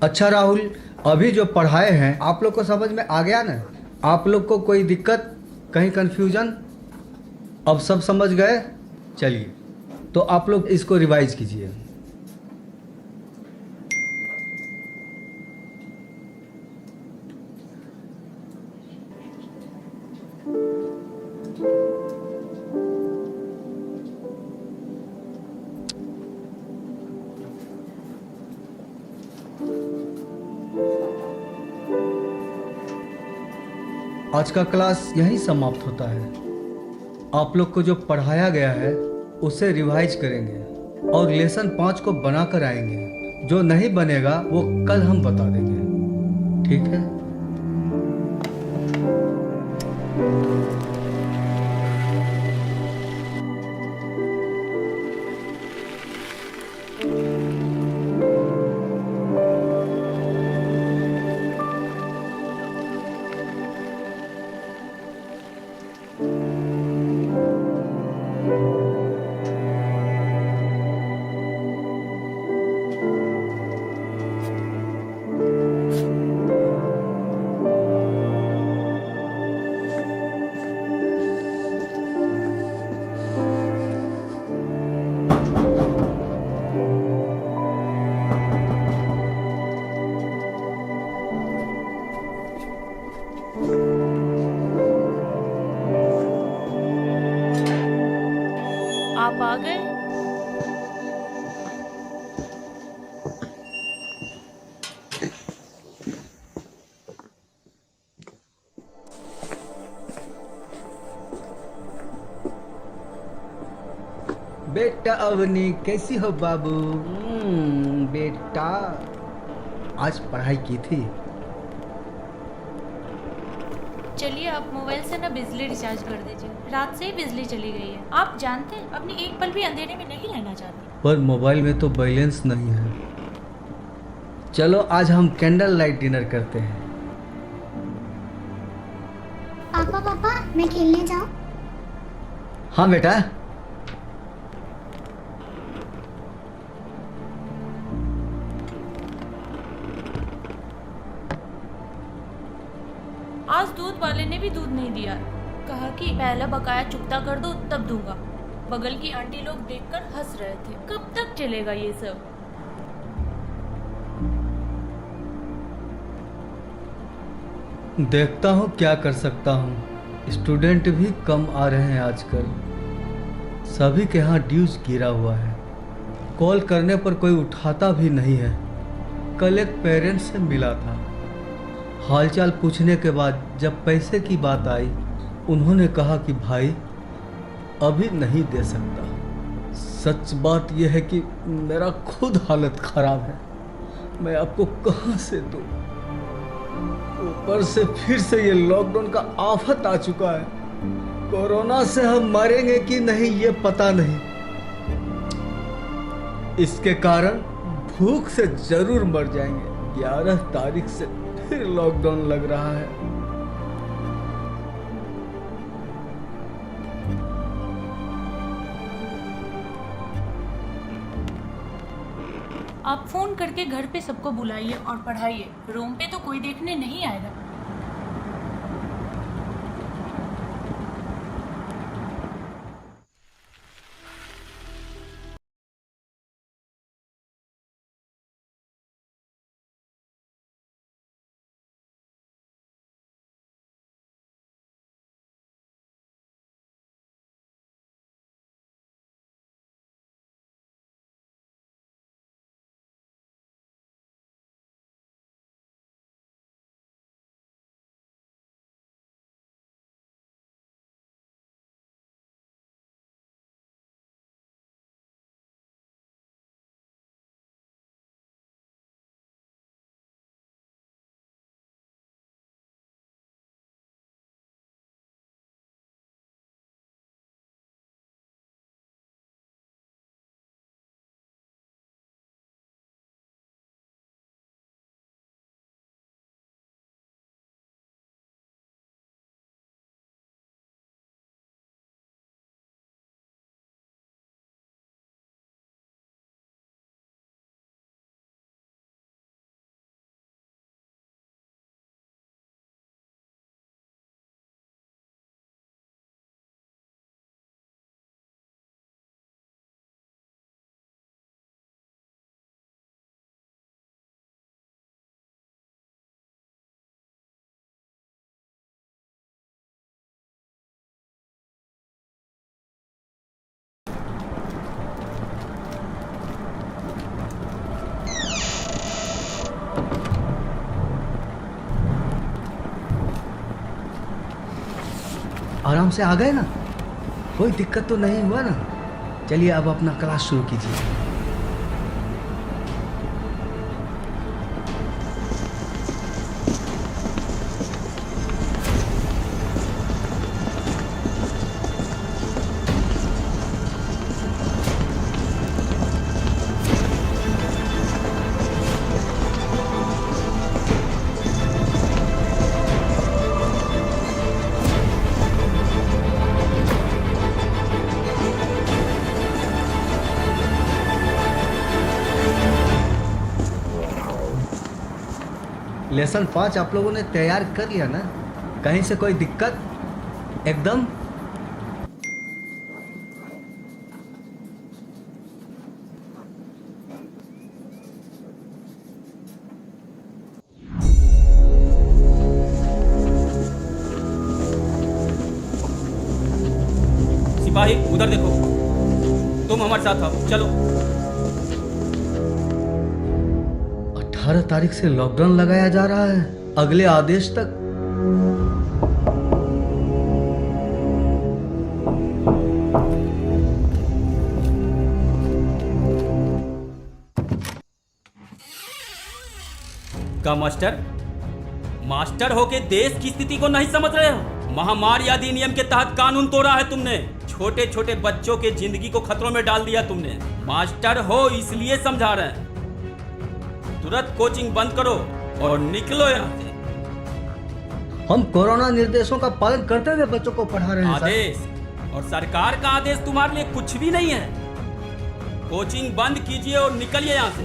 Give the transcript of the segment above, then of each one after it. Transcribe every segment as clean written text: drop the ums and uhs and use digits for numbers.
अच्छा राहुल, अभी जो पढ़ाए हैं आप लोग को समझ में आ गया ना? आप लोग को कोई दिक्कत, कहीं कंफ्यूजन? अब सब समझ गए? चलिए, तो आप लोग इसको रिवाइज कीजिए। आज का क्लास यहीं समाप्त होता है। आप लोग को जो पढ़ाया गया है उसे रिवाइज करेंगे और लेसन 5 को बनाकर आएंगे। जो नहीं बनेगा वो कल हम बता देंगे। ठीक है? आप आ गए। बेटा अवनी, कैसी हो बाबू? बेटा, आज पढ़ाई की थी? चलिए आप मोबाइल से ना बिजली रिचार्ज कर दीजिए, रात से ही बिजली चली गई है। आप जानते हैं अपनी एक पल भी अंधेरे में नहीं रहना चाहती। पर मोबाइल में तो बैलेंस नहीं है। चलो आज हम कैंडल लाइट डिनर करते हैं। पापा पापा, मैं खेलने जाऊं? हाँ बेटा। आज दूध वाले ने भी दूध नहीं दिया, कहा कि पहला बकाया चुकता कर दो तब दूंगा। बगल की आंटी लोग देखकर हंस रहे थे। कब तक चलेगा ये सब। देखता हूँ क्या कर सकता हूँ। स्टूडेंट भी कम आ रहे हैं आजकल। सभी के यहाँ ड्यूज गिरा हुआ है। कॉल करने पर कोई उठाता भी नहीं है। कल एक पेरेंट्स से मिला था। हालचाल पूछने के बाद जब पैसे की बात आई, उन्होंने कहा कि भाई अभी नहीं दे सकता। सच बात यह है कि मेरा खुद हालत खराब है। मैं आपको कहाँ से दूं? ऊपर से फिर से ये लॉकडाउन का आफत आ चुका है। कोरोना से हम मरेंगे कि नहीं ये पता नहीं। इसके कारण भूख से जरूर मर जाएंगे। 11 तारीख से फिर लॉकडाउन लग रहा है। आप फोन करके घर पे सबको बुलाइए और पढ़ाइए। रूम पे तो कोई देखने नहीं आएगा। आराम से आ गए ना? कोई दिक्कत तो नहीं हुआ ना? चलिए अब अपना क्लास शुरू कीजिए। लेसन 5 आप लोगों ने तैयार कर लिया ना? कहीं से कोई दिक्कत? एकदम सिपाही उधर देखो, तुम हमारे साथ आओ, चलो। 18 तारीख से लॉकडाउन लगाया जा रहा है, अगले आदेश तक। का मास्टर होके देश की स्थिति को नहीं समझ रहे हो? महामारी अधिनियम के तहत कानून तोड़ा है तुमने। छोटे छोटे बच्चों के जिंदगी को खतरों में डाल दिया तुमने। मास्टर हो इसलिए समझा रहे हैं, तुरंत कोचिंग बंद करो और निकलो यहाँ से। हम कोरोना निर्देशों का पालन करते हुए बच्चों को पढ़ा रहे हैं। आदेश और सरकार का आदेश तुम्हारे लिए कुछ भी नहीं है। कोचिंग बंद कीजिए और निकलिए यहाँ से,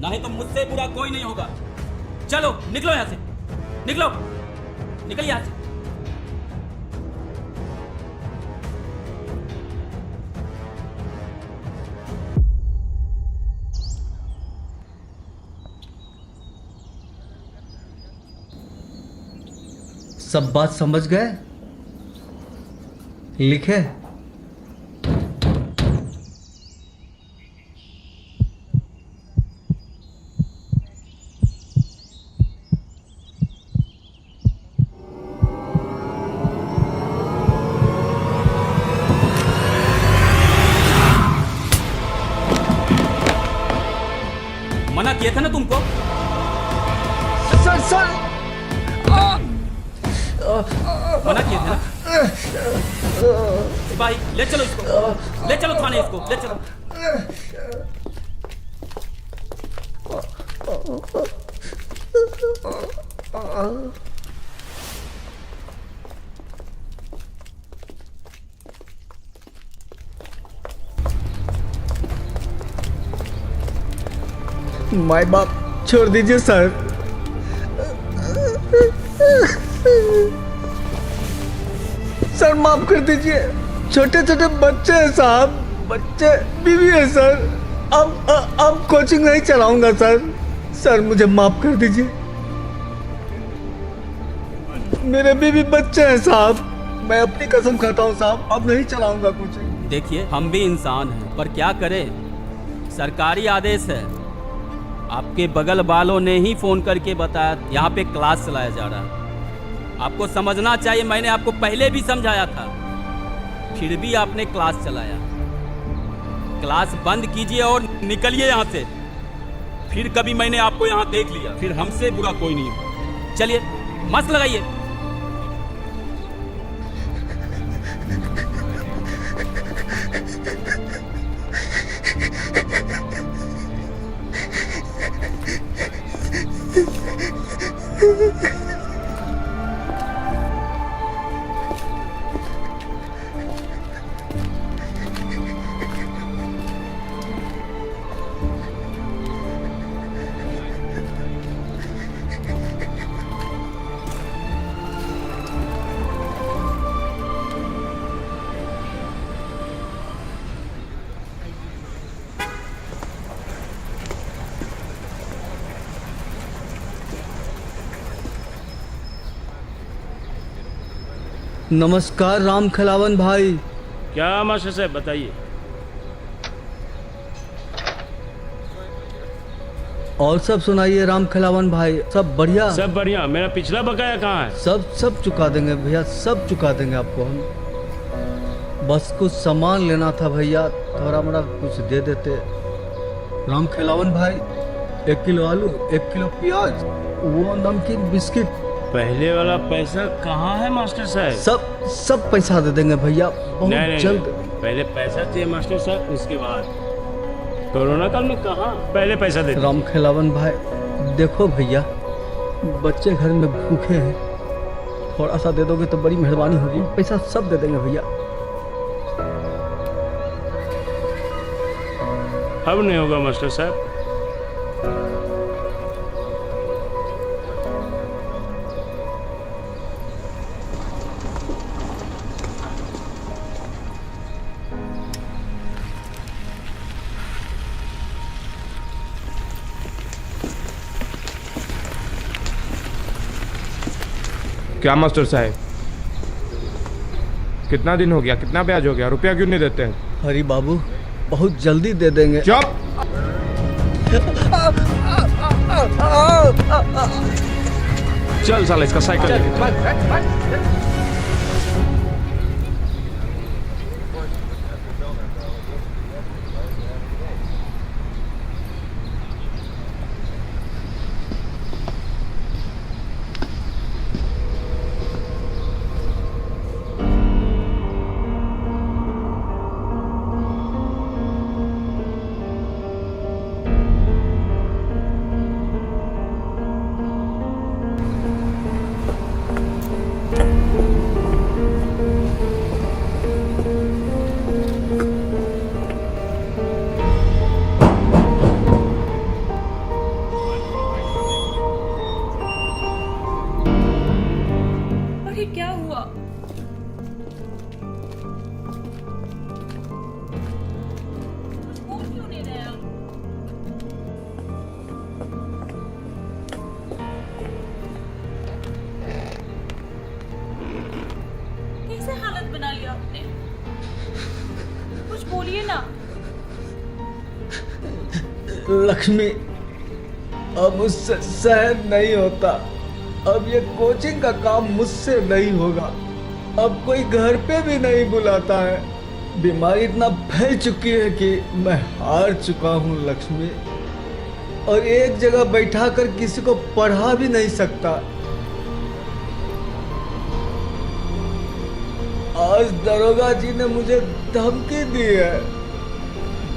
नहीं तो मुझसे बुरा कोई नहीं होगा। चलो निकलो यहाँ से, निकलो, निकलिए यहाँ से। सब बात समझ गए? लिखे? मना किया था ना तुमको। सर मना किया था ना। सिपाही ले चलो इसको, ले चलो थाने, इसको ले चलो। माय बाप छोड़ दीजिए सर। सर माफ कर दीजिए, छोटे छोटे बच्चे हैं साहब, बच्चे बीवी है सर। अब कोचिंग नहीं चलाऊंगा सर। सर मुझे माफ कर दीजिए, मेरे बीवी बच्चे हैं साहब, मैं अपनी कसम खाता हूँ साहब, अब नहीं चलाऊंगा कोचिंग। देखिए हम भी इंसान हैं, पर क्या करें, सरकारी आदेश है। आपके बगल वालों ने ही फोन करके बताया यहाँ पे क्लास चलाया जा रहा है। आपको समझना चाहिए, मैंने आपको पहले भी समझाया था, फिर भी आपने क्लास चलाया। क्लास बंद कीजिए और निकलिए यहाँ से। फिर कभी मैंने आपको यहाँ देख लिया, फिर हमसे बुरा कोई नहीं हो। चलिए मस्त लगाइए। नमस्कार राम खिलावन भाई। क्या मास्टर साहब बताइए। और सब सुनाइए राम खिलावन भाई, सब बढ़िया? सब बढ़िया। मेरा पिछला बकाया कहाँ है? सब चुका देंगे भैया, सब चुका देंगे आपको हम। बस कुछ सामान लेना था भैया, थोड़ा मोड़ा कुछ दे देते। राम खिलावन भाई, 1 किलो आलू, 1 किलो प्याज, वो नमकीन बिस्किट। पहले वाला पैसा कहाँ है मास्टर साहब? सब पैसा दे देंगे भैया, बहुत नहीं, जल्द। पहले पैसा चाहिए मास्टर साहब, उसके बाद कोरोना काल में कहाँ पहले पैसा देते? राम खिलावन भाई देखो भैया, बच्चे घर में भूखे हैं, थोड़ा सा दे दोगे तो बड़ी मेहरबानी होगी। पैसा सब दे देंगे भैया। अब नहीं होगा मास्टर साहब। क्या मास्टर साहब, कितना दिन हो गया, कितना ब्याज हो गया, रुपया क्यों नहीं देते हैं? हरी बाबू बहुत जल्दी दे देंगे। चुप! चल साला इसका साइकिल लेके। अरे क्या हुआ? कुछ बोल क्यों नहीं रहे आप? कैसे हालत बना लिया आपने? कुछ बोलिए ना। लक्ष्मी, अब मुझसे सहन नहीं होता। अब ये कोचिंग का काम मुझसे नहीं होगा। अब कोई घर पे भी नहीं बुलाता है। बीमारी इतना फैल चुकी है कि मैं हार चुका हूँ लक्ष्मी, और एक जगह बैठा कर किसी को पढ़ा भी नहीं सकता। आज दरोगा जी ने मुझे धमकी दी है,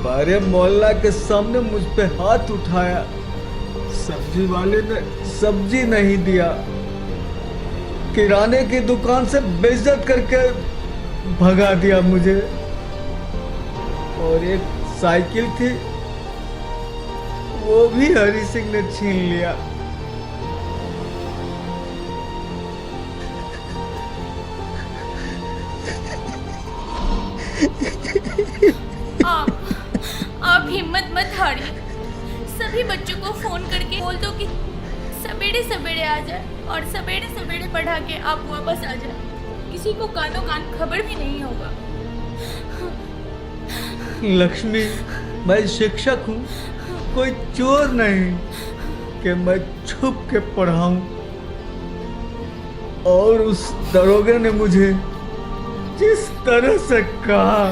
बारे मोहल्ला के सामने मुझ पे हाथ उठाया। सब्जी वाले ने सब्जी नहीं दिया, किराने की दुकान से बेइज्जत करके भगा दिया मुझे, और एक साइकिल थी वो भी हरी सिंह ने छीन लिया। आप हिम्मत मत हारिए। सभी बच्चों को फोन करके बोल दो कि सवेरे सवेरे आ जाए, और सवेरे सवेरे पढ़ा के आप वापस आ जाए। किसी को कानो कान खबर भी नहीं होगा। लक्ष्मी, मैं शिक्षक हूँ, कोई चोर नहीं कि मैं छुप के पढ़ाऊं। और उस दरोगे ने मुझे जिस तरह से कहा,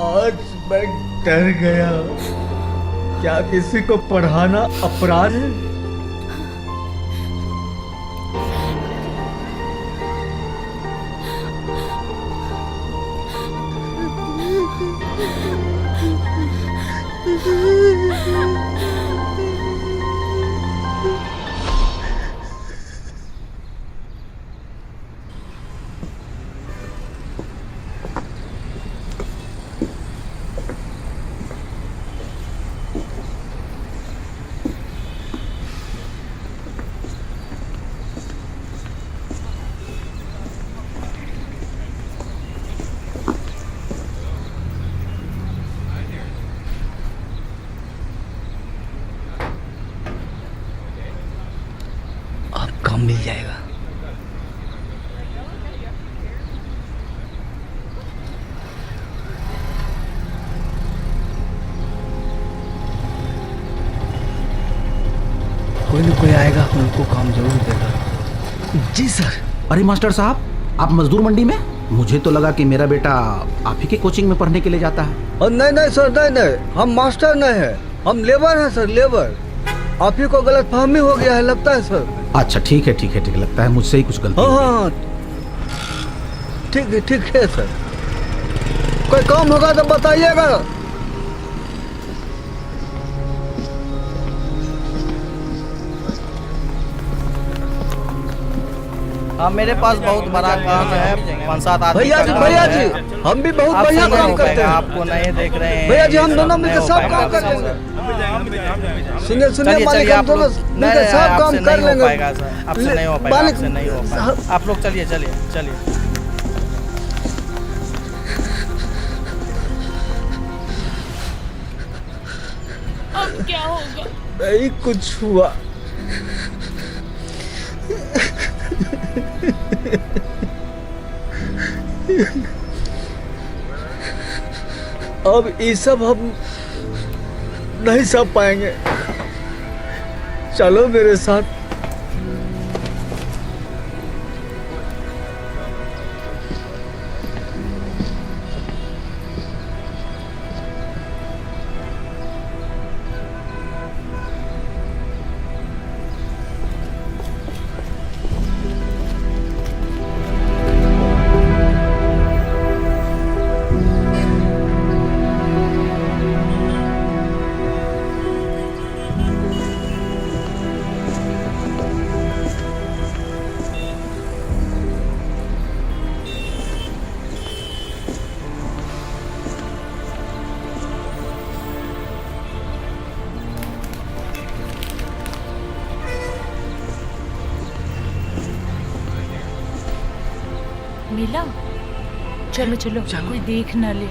आज मैं डर गया। क्या किसी को पढ़ाना अपराध है? काम मिल जाएगा। कोई न कोई आएगा, हम उनको काम जरूर देगा। जी सर। अरे मास्टर साहब, आप मजदूर मंडी में? मुझे तो लगा कि मेरा बेटा आप ही के कोचिंग में पढ़ने के लिए जाता है। और नहीं सर, नहीं, हम मास्टर नहीं है, हम लेबर हैं सर, लेबर। आप ही को गलत फहमी हो गया है लगता है सर। अच्छा ठीक है, लगता है मुझसे ही कुछ गलती। हाँ, ठीक है सर। कोई काम होगा तो बताइएगा। हाँ, मेरे पास बहुत बड़ा काम है, 5-7 आदमी। भैया जी, हम भी बहुत बढ़िया काम करते हैं। आपको नहीं देख रहे हैं भैया जी, हम दोनों मिलकर सब काम कर लेंगे। सुनिए मालिक, हम दोनों मिलकर सब काम कर लेंगे। आपसे नहीं हो पाएगा, आपसे नहीं हो पाएगा। आप लोग चलिए। अब क्या होगा? नहीं कुछ हुआ। अब ये सब हम नहीं सह पाएंगे। चलो मेरे साथ। मिला? चलो, कोई देख ना ले।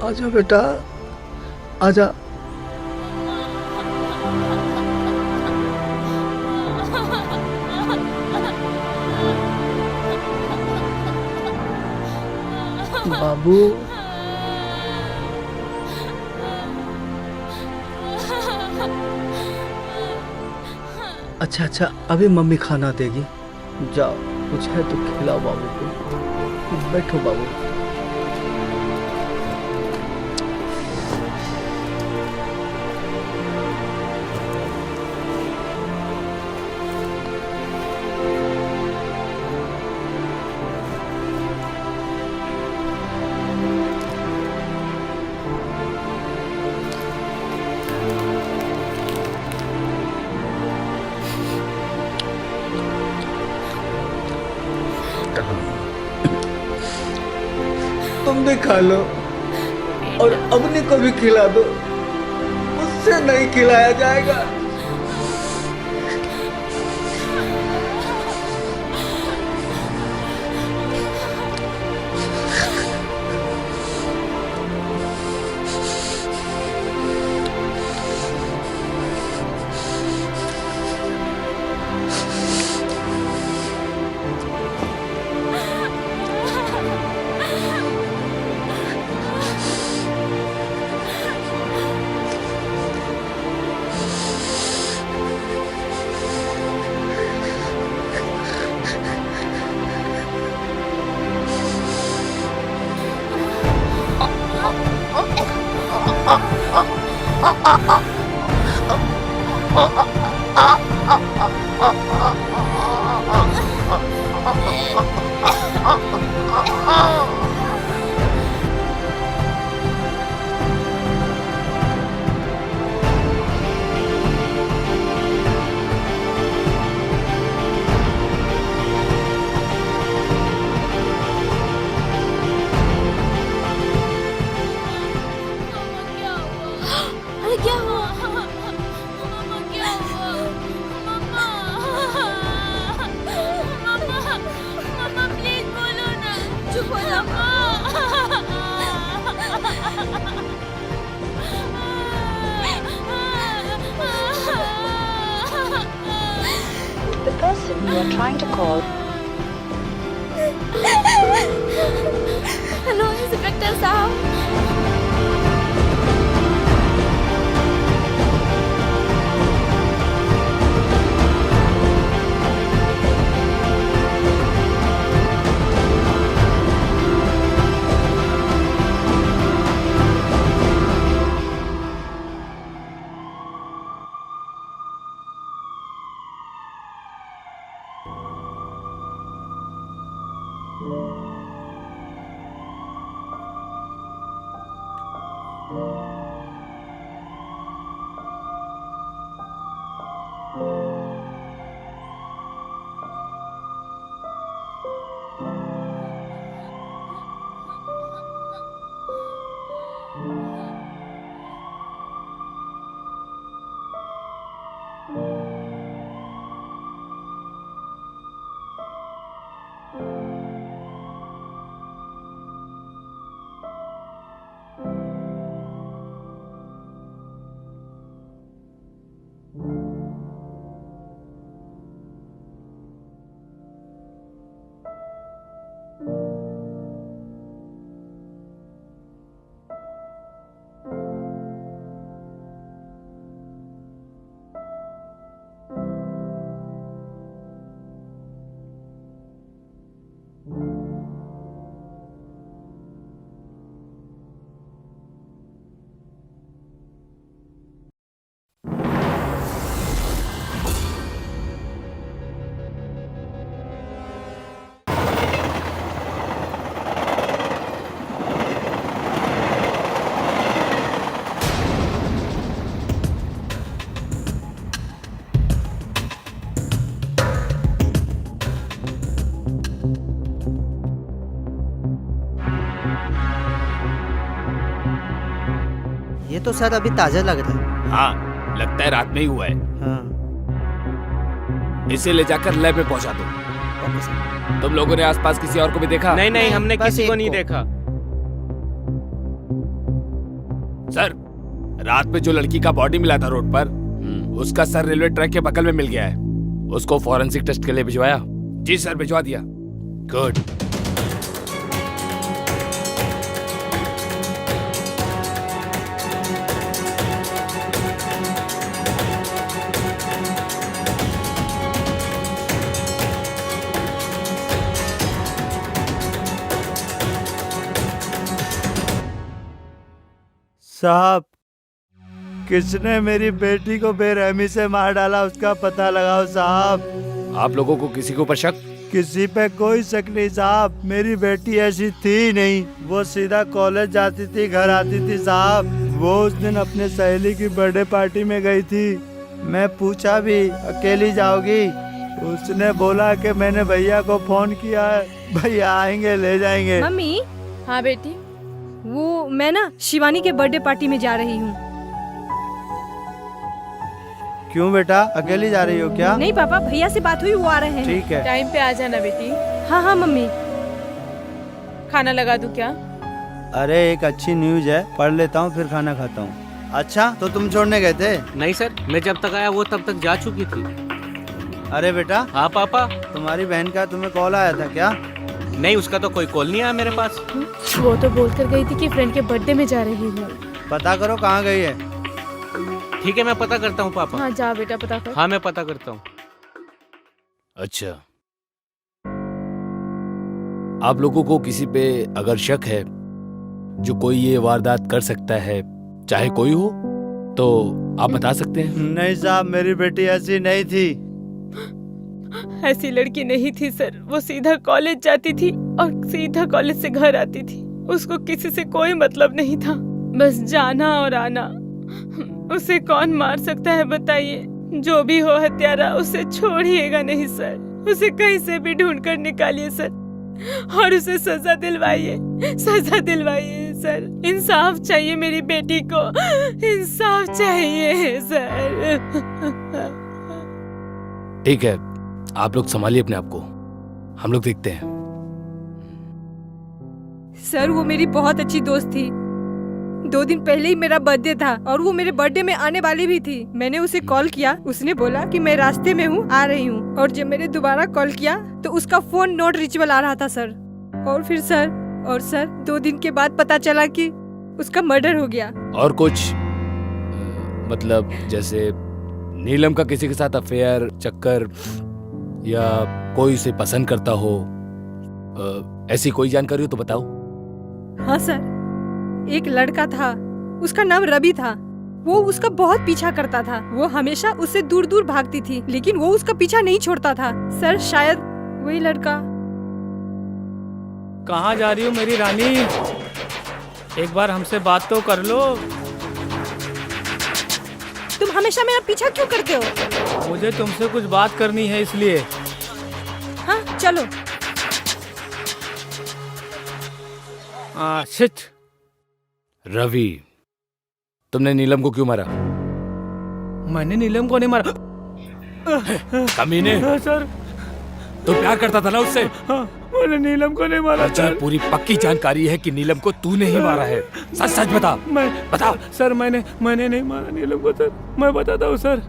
आजा बेटा, आजा। बाबू, अच्छा, अभी मम्मी खाना देगी। जाओ, कुछ है तो खिलाओ बाबू को। बैठो बाबू। तुम भी खा लो और अपने को भी खिला दो, उससे नहीं खिलाया जाएगा। trying to call. Hello inspector साहब। ये तो सर अभी ताजा लग रहा है। हाँ, लगता है रात में ही हुआ है। हाँ। इसे ले जाकर लैब में पहुंचा दो। Okay sir. तुम लोगों ने आसपास किसी और को भी देखा? नहीं नहीं, हमने बस किसी एक को नहीं को। देखा। सर, रात में जो लड़की का बॉडी मिला था रोड पर, उसका सर रेलवे ट्रैक के बगल में मिल गया है। उसको फॉरेंसिक टेस्ट के लिए भिजवाया? जी सर, भिजवा दिया। गुड। साहब, किसने मेरी बेटी को बेरहमी से मार डाला उसका पता लगाओ साहब। आप लोगों को किसी के ऊपर शक? किसी पे कोई शक नहीं साहब, मेरी बेटी ऐसी थी नहीं। वो सीधा कॉलेज जाती थी, घर आती थी साहब। वो उस दिन अपने सहेली की बर्थडे पार्टी में गई थी। मैं पूछा भी, अकेली जाओगी? उसने बोला कि मैंने भैया को फोन किया है, भैया आएंगे ले जाएंगे। मम्मी। हाँ बेटी। वो मैं ना शिवानी के बर्थडे पार्टी में जा रही हूँ। क्यों बेटा, अकेली जा रही हो क्या? नहीं पापा, भैया से बात हुई, वो आ रहे हैं। ठीक है। टाइम पे आ जाना बेटी। हाँ हाँ मम्मी। खाना लगा दूं क्या? अरे एक अच्छी न्यूज है, पढ़ लेता हूँ फिर खाना खाता हूँ। अच्छा, तो तुम छोड़ने गए थे? नहीं सर, मैं जब तक आया वो तब तक जा चुकी थी। अरे बेटा। हाँ पापा। तुम्हारी बहन का तुम्हें कॉल आया था क्या? नहीं, उसका तो कोई कॉल नहीं आया मेरे पास। वो तो बोल कर गई थी कि फ्रेंड के बर्थडे में जा रही हूँ। पता करो कहाँ गई है। ठीक है, मैं पता करता हूँ पापा। हाँ जा बेटा, पता कर। हाँ मैं पता करता हूँ। अच्छा, आप लोगों को किसी पे अगर शक है जो कोई ये वारदात कर सकता है, चाहे कोई हो, तो आप बता सकते हैं? नहीं साहब, मेरी बेटी ऐसी नहीं थी। ऐसी लड़की नहीं थी सर। वो सीधा कॉलेज जाती थी और सीधा कॉलेज से घर आती थी। उसको किसी से कोई मतलब नहीं था, बस जाना और आना। उसे कौन मार सकता है बताइए? जो भी हो हत्यारा, उसे छोड़िएगा नहीं सर। उसे कहीं से भी ढूंढ कर निकालिए सर, और उसे सजा दिलवाइए, सजा दिलवाइए सर। इंसाफ चाहिए मेरी बेटी को, इंसाफ चाहिए सर। ठीक है, आप लोग संभालिए अपने आप को, हम लोग देखते हैं। सर वो मेरी बहुत अच्छी दोस्त थी। 2 दिन पहले ही मेरा बर्थडे था और वो मेरे बर्थडे में आने वाली भी थी। मैंने उसे कॉल किया, उसने बोला कि मैं रास्ते में हूँ, आ रही हूँ। और जब मैंने दोबारा कॉल किया तो उसका फोन नॉट रीचेबल आ रहा था सर। और फिर सर 2 दिन के बाद पता चला कि उसका मर्डर हो गया। और कुछ मतलब जैसे नीलम का किसी के साथ अफेयर, चक्कर या कोई उसे पसंद करता हो, ऐसी कोई जानकारी हो तो बताओ। हाँ सर, एक लड़का था, उसका नाम रवि था। वो उसका बहुत पीछा करता था। वो हमेशा उससे दूर दूर भागती थी, लेकिन वो उसका पीछा नहीं छोड़ता था। सर शायद वही लड़का। कहाँ जा रही हो मेरी रानी? एक बार हमसे बात तो कर लो। तुम हमेशा मेरा पीछा क्यों करते हो? मुझे तुमसे कुछ बात करनी है इसलिए। हाँ चलो। शिट। रवि, तुमने नीलम को क्यों मारा? मैंने नीलम को नहीं मारा। कमीने, सर तू प्यार करता था ना उससे? मैंने नीलम को नहीं मारा मुझे पूरी पक्की जानकारी है कि नीलम को तूने ही मारा है। सच सच बता। बता। सर मैंने नहीं मारा नीलम को सर। मैं बताता हूँ सर,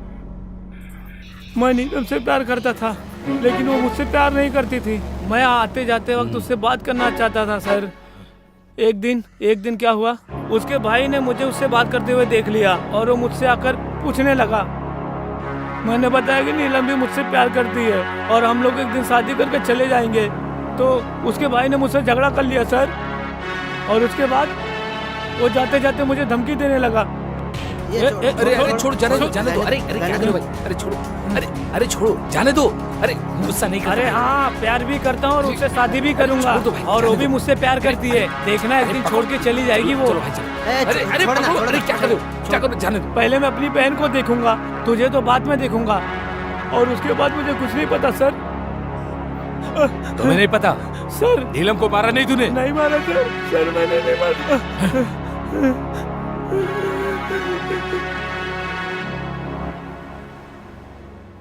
मैं नीलम से प्यार करता था, लेकिन वो मुझसे प्यार नहीं करती थी। मैं आते जाते वक्त उससे बात करना चाहता था सर। एक दिन क्या हुआ, उसके भाई ने मुझे उससे बात करते हुए देख लिया और वो मुझसे आकर पूछने लगा। मैंने बताया कि नीलम भी मुझसे प्यार करती है और हम लोग एक दिन शादी करके चले जाएंगे। तो उसके भाई ने मुझसे झगड़ा कर लिया सर, और उसके बाद वो जाते जाते मुझे धमकी देने लगा। अरे छोड़, जाने दो। अरे क्या करो भाई? अरे छोड़ो, अरे छोड़ो, जाने दो। अरे गुस्सा नहीं कर। अरे हाँ, प्यार भी करता हूँ और उससे शादी भी करूंगा, और वो भी मुझसे प्यार करती है। देखना एक दिन छोड़ के चली जाएगी वो। अरे क्या करो, जाने दो। पहले मैं अपनी बहन को देखूंगा, तुझे तो बाद में देखूंगा, और उसके बाद मुझे कुछ नहीं पता सर। तुम्हें नहीं पता? सर नीलम को मारा नहीं तूने? नहीं मारा सर, मैंने नहीं मारा।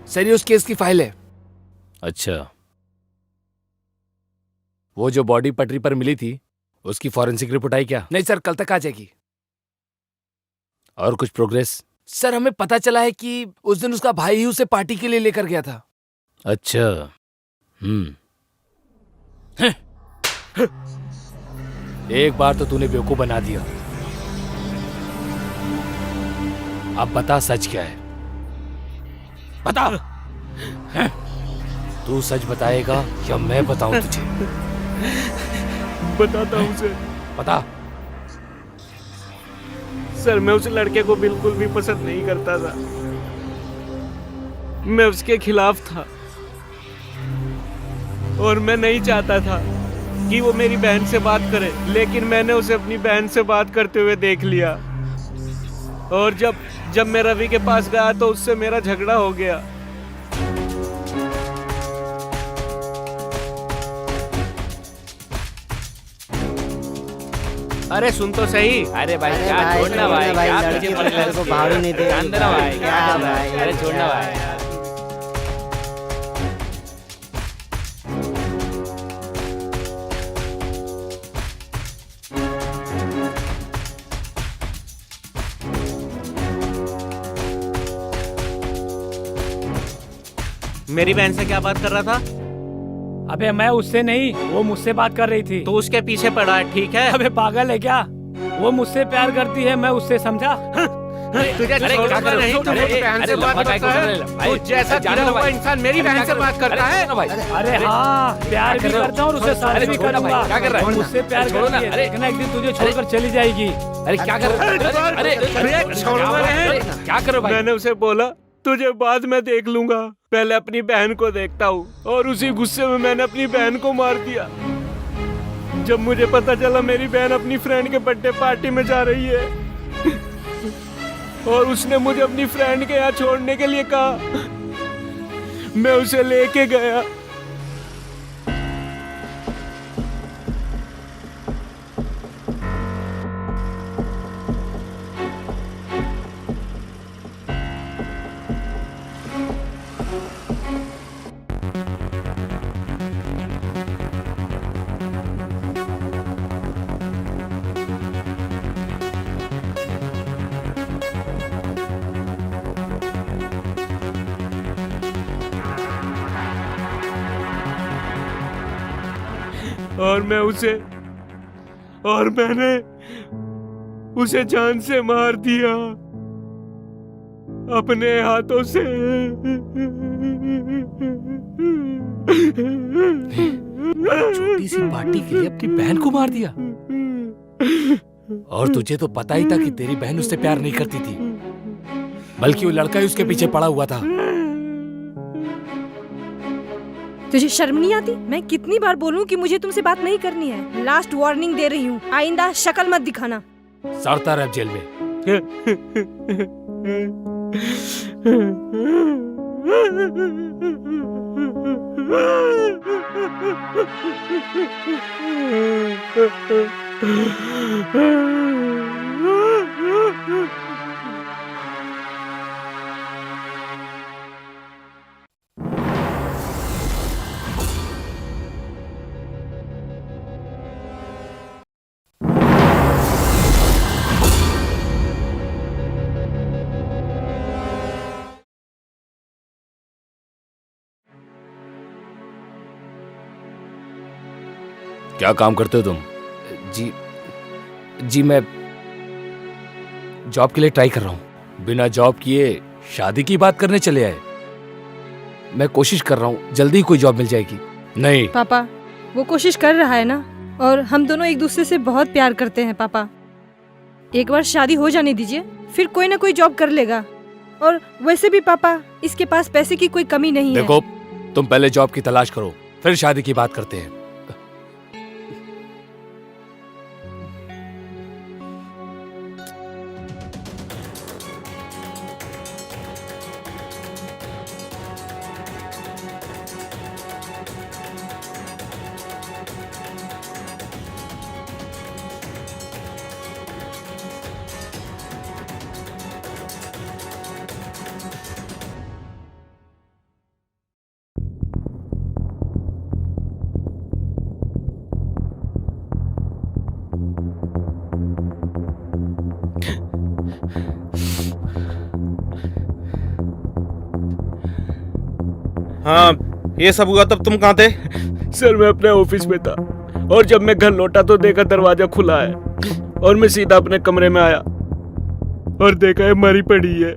सीरियस केस की फाइल है। अच्छा, वो जो बॉडी पटरी पर मिली थी उसकी फॉरेंसिक रिपोर्ट आई क्या? नहीं सर, कल तक आ जाएगी। और कुछ प्रोग्रेस? सर हमें पता चला है कि उस दिन उसका भाई ही उसे पार्टी के लिए लेकर गया था। अच्छा। एक बार तो तूने बेवकूफ बना दिया। अब बता सच क्या है? बता। तू सच बताएगा या मैं बताऊं तुझे? बताता हूँ सर। बता। सर मैं उस लड़के को बिल्कुल भी पसंद नहीं करता था। मैं उसके खिलाफ था और मैं नहीं चाहता था कि वो मेरी बहन से बात करे, लेकिन मैंने उसे अपनी बहन से बात करते हुए देख लिया। और जब मैं रवि के पास गया तो उससे मेरा झगड़ा हो गया। अरे सुन तो सही। अरे भाई क्या छोड़ना भाई, क्या पीछे पड़ गया को भाड़ू नहीं दे अंदर भाई, क्या भाई? अरे छोड़ना भाई। मेरी बहन से क्या बात कर रहा था? अबे मैं उससे नहीं, वो मुझसे बात कर रही थी। तो उसके पीछे पड़ा है, ठीक है? अबे पागल है क्या? वो मुझसे प्यार करती है, मैं उससे समझा। तुझे छोड़ना नहीं, तू मेरी बहन से बात करता है? तू जैसा गिरा हुआ इंसान मेरी बहन से बात करता है? अरे हाँ, प्यार भी करता हूँ और उससे शादी भी करूंगा। क्या कर रहा है? मुझसे प्यार करती है, लेकिन एक दिन तुझे छोड़कर चली जाएगी। अरे क्या कर रहा है? अरे छोड़ो नहीं। क्या करो भाई? मैंने उसे बोला तुझे बाद में देख लूंगा, पहले अपनी बहन को देखता हूँ, और उसी गुस्से में मैंने अपनी बहन को मार दिया। जब मुझे पता चला मेरी बहन अपनी फ्रेंड के बर्थडे पार्टी में जा रही है और उसने मुझे अपनी फ्रेंड के यहाँ छोड़ने के लिए कहा, मैं उसे लेके गया। और मैंने उसे जान से मार दिया अपने हाथों से। छोटी सी पार्टी के लिए अपनी बहन को मार दिया। और तुझे तो पता ही था कि तेरी बहन उससे प्यार नहीं करती थी, बल्कि वो लड़का ही उसके पीछे पड़ा हुआ था। तुझे शर्म नहीं आती? मैं कितनी बार बोलूं कि मुझे तुमसे बात नहीं करनी है। लास्ट वार्निंग दे रही हूँ, आइंदा शक्ल मत दिखाना। सड़ता रह जेल में। क्या काम करते हो तुम? जी मैं जॉब के लिए ट्राई कर रहा हूँ। बिना जॉब किए शादी की बात करने चले आए। मैं कोशिश कर रहा हूँ, जल्दी ही कोई जॉब मिल जाएगी। नहीं पापा, वो कोशिश कर रहा है ना, और हम दोनों एक दूसरे से बहुत प्यार करते हैं पापा। एक बार शादी हो जाने दीजिए, फिर कोई ना कोई जॉब कर लेगा। और वैसे भी पापा, इसके पास पैसे की कोई कमी नहीं है। देखो, तुम पहले जॉब की तलाश करो, फिर शादी की बात करते हैं। हाँ, ये सब हुआ तब तुम कहाँ थे? सर, मैं अपने ऑफिस में था, और जब मैं घर लौटा तो देखा दरवाजा खुला है, और मैं सीधा अपने कमरे में आया और देखा है मरी पड़ी है।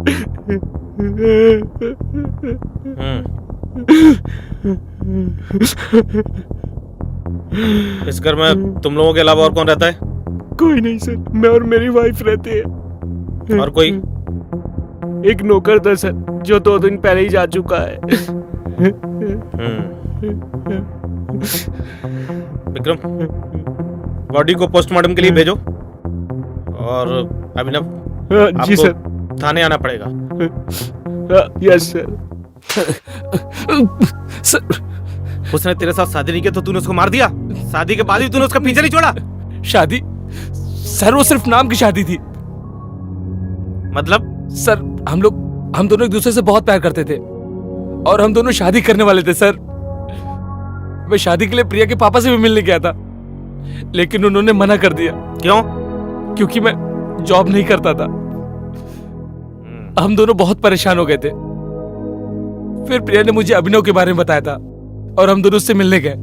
इस घर में तुम लोगों के अलावा और कौन रहता है? कोई नहीं सर, मैं और मेरी वाइफ रहते हैं। और कोई? एक नौकर था सर, जो 2 दिन पहले ही जा चुका है। विक्रम, बॉडी को पोस्टमार्टम के लिए भेजो, और अभिनव, जी आपको सर, थाने आना पड़ेगा। Yes sir. सर, उसने तेरे साथ शादी नहीं की तो तूने उसको मार दिया? शादी के बाद भी तूने उसका पीछे नहीं छोड़ा? शादी? सर, वो सिर्फ नाम की शादी थी। मतलब? सर, हम दोनों एक दूसरे से बहुत प्यार करते थे, और हम दोनों शादी करने वाले थे सर। मैं शादी के लिए प्रिया के पापा से भी मिलने गया था, लेकिन उन्होंने मना कर दिया। क्यों? क्योंकि मैं जॉब नहीं करता था। हम दोनों बहुत परेशान हो गए थे। फिर प्रिया ने मुझे अभिनव के बारे में बताया था, और हम दोनों उससे मिलने गए।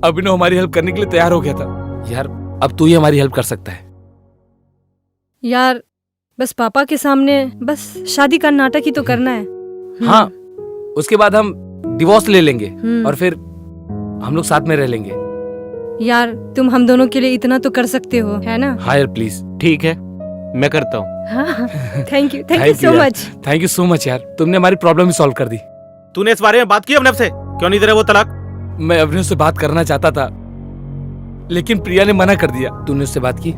अभिनव हमारी हेल्प करने के लिए तैयार हो गया था। यार, अब तू ही हमारी हेल्प कर सकता है। यार, बस पापा के सामने बस शादी का नाटक ही तो करना है। हाँ, उसके बाद हम डिवोर्स ले लेंगे, और फिर हम लोग साथ में रह लेंगे। यार, तुम हम दोनों के लिए इतना तो कर सकते हो, है ना? हाँ यार, प्लीज। ठीक है, मैं करता हूँ। Thank you so much. Thank you so much यार, तुमने हमारी प्रॉब्लम ही सॉल्व कर दी। तूने इस बारे में बात की अभिनव से? क्यों नहीं दे रहे वो तलाक? मैं अभिनव से बात करना चाहता था, लेकिन प्रिया ने मना कर दिया। तूने उससे बात की?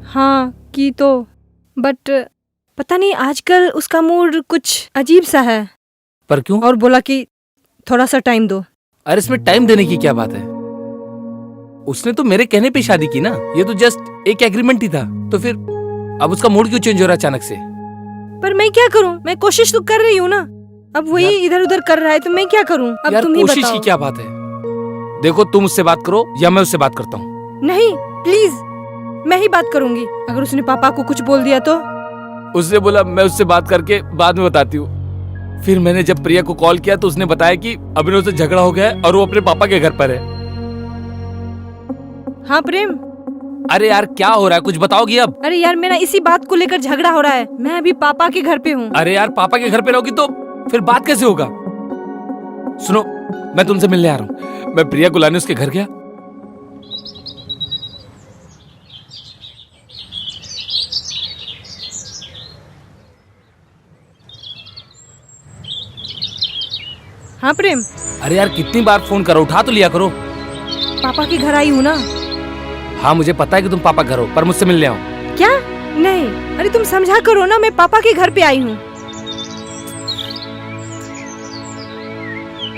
हाँ, की तो, बट पता नहीं आजकल उसका मूड कुछ अजीब सा है। पर क्यों? और बोला कि थोड़ा सा टाइम दो। अरे, इसमें टाइम देने की क्या बात है? उसने तो मेरे कहने पे शादी की ना। ये तो जस्ट एक एग्रीमेंट ही था। तो फिर अब उसका मूड क्यों चेंज हो रहा है अचानक से? पर मैं क्या करूं? मैं कोशिश तो कर रही हूँ ना। अब वही इधर उधर कर रहा है, तो मैं क्या करूं? अब यार, तुम ही कोशिश बताओ। की क्या बात है? देखो, तुम उससे बात करो या मैं उससे बात करता हूँ। नहीं, प्लीज, मैं ही बात करूंगी। अगर उसने पापा को कुछ बोल दिया तो? उसने बोला मैं उससे बात करके बाद में बताती हूँ। फिर मैंने जब प्रिया को कॉल किया तो उसने बताया कि अभिनव से झगड़ा हो गया है और वो अपने पापा के घर पर है। हाँ प्रेम। अरे यार क्या हो रहा है, कुछ बताओगी अब? अरे यार मेरा इसी बात को लेकर झगड़ा हो रहा है। मैं अभी पापा के घर पे हूँ। अरे यार पापा के घर पे रहोगी तो फिर बात कैसे होगा? सुनो, मैं तुमसे मिलने आ रहा हूँ। मैं प्रिया को लाने उसके घर गया। हाँ प्रेम। अरे यार कितनी बार फोन करो, उठा तो लिया करो। पापा के घर आई हूँ ना। हाँ मुझे पता है कि तुम पापा घर हो, पर मुझसे मिलने आओ। क्या? नहीं, अरे तुम समझा करो ना, मैं पापा के घर पे आई हूँ।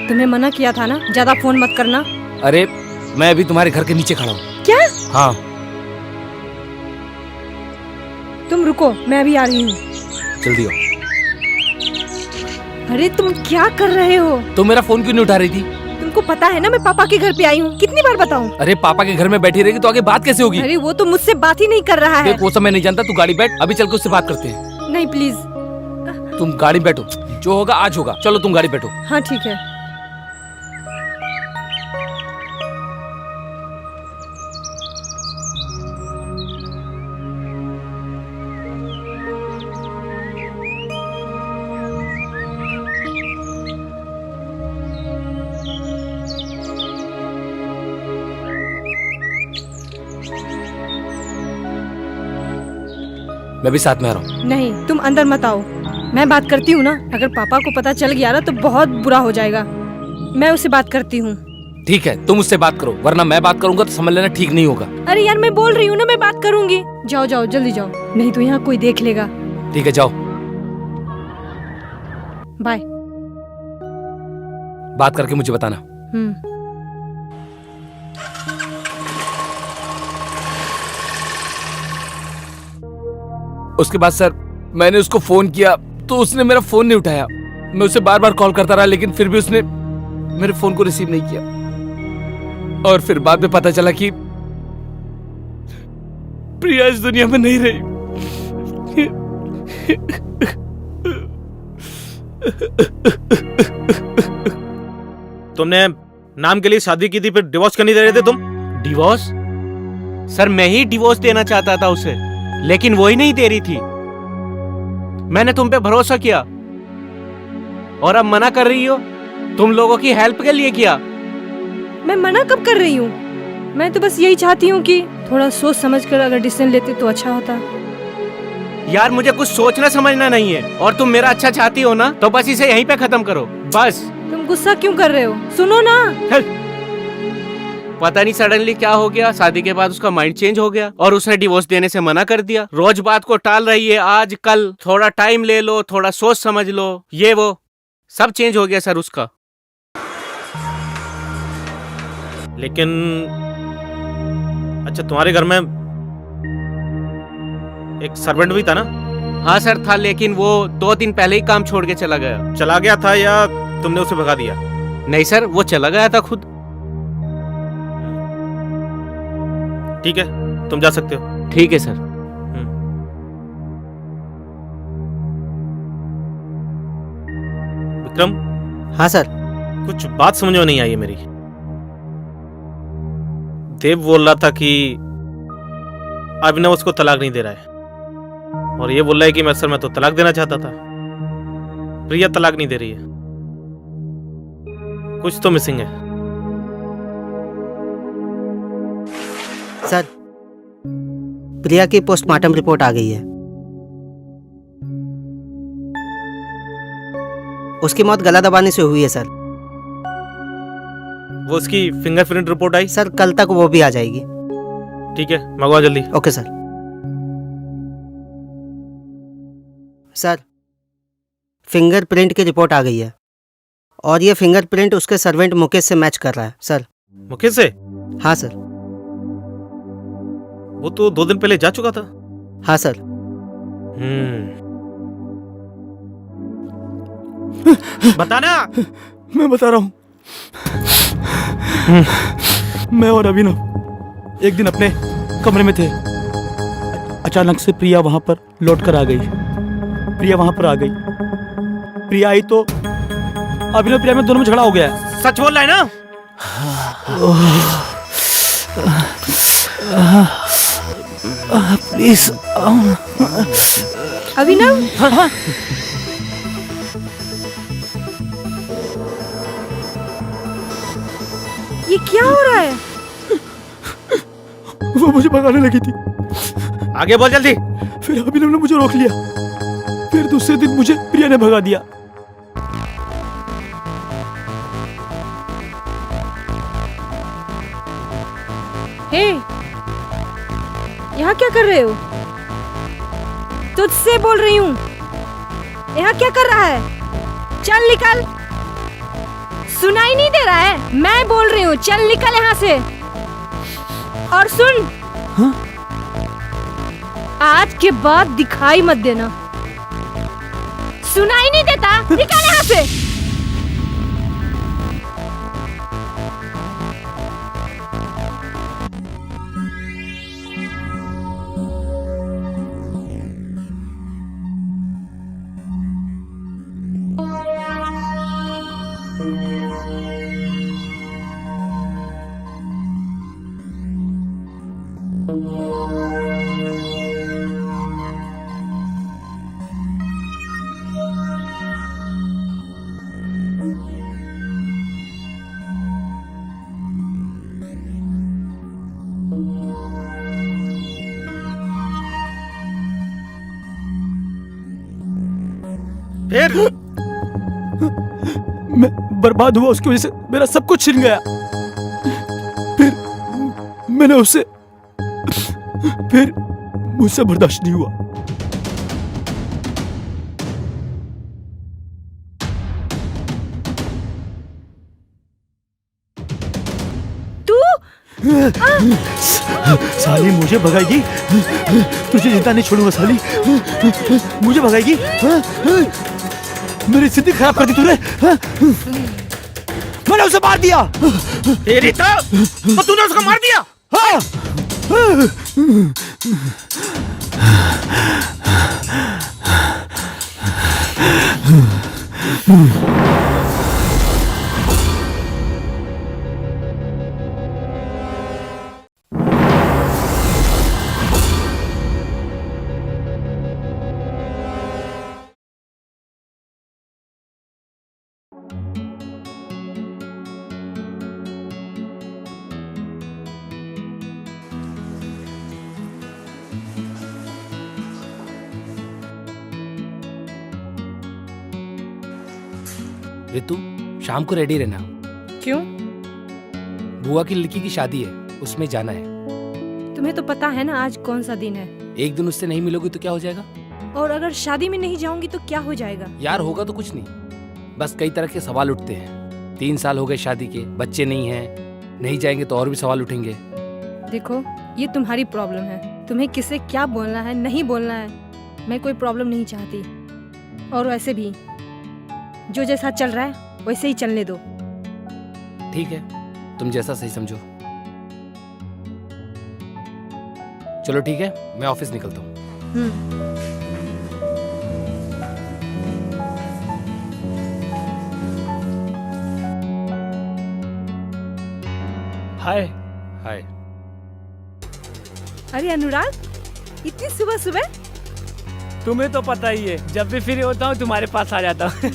तुम्हें मना किया था ना, ज्यादा फोन मत करना। अरे मैं अभी तुम्हारे घर के नीचे खड़ा हूँ। क्या? हाँ तुम रुको, मैं अभी आ रही हूँ। जल्दी आओ। अरे तुम क्या कर रहे हो? तुम मेरा फोन क्यों नहीं उठा रही थी? तुमको पता है ना मैं पापा के घर पे आई हूँ, कितनी बार बताऊँ? अरे पापा के घर में बैठी रहेगी तो आगे बात कैसे होगी? अरे वो तो मुझसे बात ही नहीं कर रहा है। देख वो सब मैं नहीं जानता, तू गाड़ी बैठ, अभी चल के उससे बात करते हैं। नहीं प्लीज। तुम गाड़ी बैठो, जो होगा आज होगा। चलो तुम गाड़ी बैठो। हाँ ठीक है। मैं भी साथ में आ रहा हूँ। नहीं तुम अंदर मत आओ, मैं बात करती हूँ ना। अगर पापा को पता चल गया ना तो बहुत बुरा हो जाएगा। मैं उससे बात करती हूँ। ठीक है तुम उससे बात करो, वरना मैं बात करूंगा तो समझ लेना ठीक नहीं होगा। अरे यार मैं बोल रही हूँ ना, मैं बात करूंगी। जाओ जाओ जल्दी जाओ, नहीं तो यहाँ कोई देख लेगा। ठीक है जाओ। बाय। बात करके मुझे बताना। उसके बाद सर मैंने उसको फोन किया तो उसने मेरा फोन नहीं उठाया। मैं उसे बार बार कॉल करता रहा लेकिन फिर भी उसने मेरे फोन को रिसीव नहीं किया। और फिर बाद में पता चला कि प्रिया इस दुनिया में नहीं रही। तुमने नाम के लिए शादी की थी, फिर डिवोर्स क्यों नहीं दे रहे थे तुम? डिवोर्स? सर मैं ही डिवोर्स देना चाहता था उसे, लेकिन वो ही नहीं दे रही थी। मैंने तुम पे भरोसा किया और अब मना कर रही हो। तुम लोगों की हेल्प के लिए किया। मैं मना कब कर रही हूँ? मैं तो बस यही चाहती हूँ कि थोड़ा सोच समझ कर अगर डिसीजन लेते तो अच्छा होता। यार मुझे कुछ सोचना समझना नहीं है, और तुम मेरा अच्छा चाहती हो ना तो बस इसे यहीं पे खत्म करो बस। तुम गुस्सा क्यों कर रहे हो? सुनो ना। पता नहीं सडनली क्या हो गया, शादी के बाद उसका माइंड चेंज हो गया और उसने डिवोर्स देने से मना कर दिया। रोज बात को टाल रही है, आज कल, थोड़ा टाइम ले लो, थोड़ा सोच समझ लो, ये वो सब चेंज हो गया सर उसका। लेकिन अच्छा तुम्हारे घर में एक सर्वेंट भी था ना? हाँ सर था, लेकिन वो 2 दिन पहले ही काम छोड़ के चला गया। चला गया था या तुमने उसे भगा दिया? नहीं सर, वो चला गया था खुद। ठीक है तुम जा सकते हो। ठीक है सर। विक्रम। हाँ सर। कुछ बात समझ में नहीं आई है मेरी। देव बोल रहा था कि अभिनव उसको तलाक नहीं दे रहा है, और ये बोल रहा है कि मैं असल में तो तलाक देना चाहता था। प्रिया तलाक नहीं दे रही है, कुछ तो मिसिंग है। सर प्रिया की पोस्टमार्टम रिपोर्ट आ गई है। उसकी मौत गला दबाने से हुई है सर। वो उसकी फिंगरप्रिंट रिपोर्ट आई? सर कल तक वो भी आ जाएगी। ठीक है मंगवा जल्दी। Okay sir. सर फिंगरप्रिंट की रिपोर्ट आ गई है और ये फिंगरप्रिंट उसके सर्वेंट मुकेश से मैच कर रहा है सर। मुकेश से? हाँ सर। वो तो 2 दिन पहले जा चुका था। हाँ सर। बताना। मैं बता रहा हूँ। मैं और अभिनव एक दिन अपने कमरे में थे। अचानक से प्रिया वहां पर लौट कर आ गई। प्रिया वहां पर आ गई। प्रिया आई तो अभिनव प्रिया में दोनों में झगड़ा हो गया। सच बोल रहा है ना? प्लीज। अभिनव, ये क्या हो रहा है? वो मुझे भगाने लगी थी, आगे बोल जल्दी। फिर अभिनव ने मुझे रोक लिया, फिर दूसरे दिन मुझे प्रिया ने भगा दिया। हे, यहाँ क्या कर रहे हो? तुझसे बोल रही हूँ, यहाँ क्या कर रहा है? चल निकल। सुनाई नहीं दे रहा है? मैं बोल रही हूँ, चल निकल यहाँ से। और सुन, हाँ? आज के बाद दिखाई मत देना। सुनाई नहीं देता? निकल यहाँ से। फिर मैं बर्बाद हुआ, उसकी वजह से मेरा सब कुछ छिन गया। फिर मैंने उससे, फिर मुझसे बर्दाश्त नहीं हुआ। तू साली मुझे भगाएगी, तुझे जिंदा नहीं छोड़ूंगा साली, मुझे भगाएगी। मेरी स्थिति खराब कर दी तूने। मैंने उसे मार दिया। तेरी तो तूने उसको मार दिया। हाँ। रितु, शाम को रेडी रहना। क्यों? बुआ की लड़की की शादी है, उसमें जाना है। तुम्हें तो पता है ना आज कौन सा दिन है। एक दिन उससे नहीं मिलोगी तो क्या हो जाएगा? और अगर शादी में नहीं जाऊंगी तो क्या हो जाएगा? यार होगा तो कुछ नहीं, बस कई तरह के सवाल उठते हैं। 3 साल हो गए शादी के, बच्चे नहीं हैं, नहीं जाएंगे तो और भी सवाल उठेंगे। देखो, ये तुम्हारी प्रॉब्लम है, तुम्हें किसे क्या बोलना है नहीं बोलना है। मैं कोई प्रॉब्लम नहीं चाहती, और वैसे भी जो जैसा चल रहा है वैसे ही चलने दो। ठीक है, तुम जैसा सही समझो। चलो ठीक है, मैं ऑफिस निकलता हूँ। हाय। हाय। अरे अनुराग, इतनी सुबह सुबह? तुम्हें तो पता ही है, जब भी फ्री होता हूँ तुम्हारे पास आ जाता हूँ।